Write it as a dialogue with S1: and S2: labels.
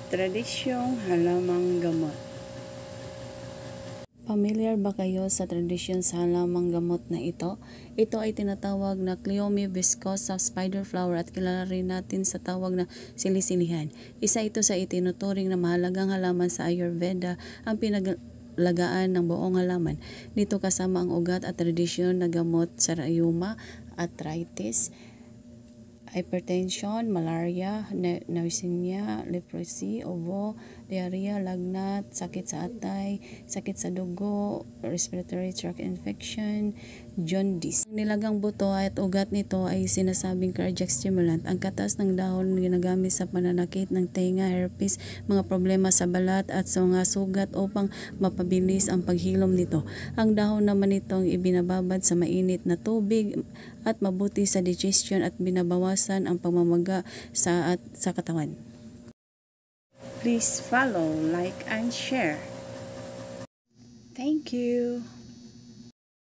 S1: Tradisyong halamang gamot. Familiar ba kayo sa tradisyon sa halamang gamot na ito? Ito ay tinatawag na Cleome viscosa spider flower at kilala rin natin sa tawag na silisilihan. Isa ito sa itinuturing na mahalagang halaman sa Ayurveda, ang pinaglagaan ng buong halaman. Dito kasama ang ugat at tradisyon na gamot sa rheuma, arthritis, hypertension, malaria, nausea, leprosy, ubo, diarrhea, lagnat, sakit sa atay, sakit sa dugo, respiratory tract infection, jaundice. Ang nilagang buto at ugat nito ay sinasabing cardiac stimulant. Ang katas ng dahon ginagamit sa pananakit ng tenga, herpes, mga problema sa balat at sa mga sugat upang mapabilis ang paghilom nito. Ang dahon naman nitong ibinababad sa mainit na tubig at mabuti sa digestion at binabawasan ang pamamaga sa katawan. Please follow, like, and share. Thank you.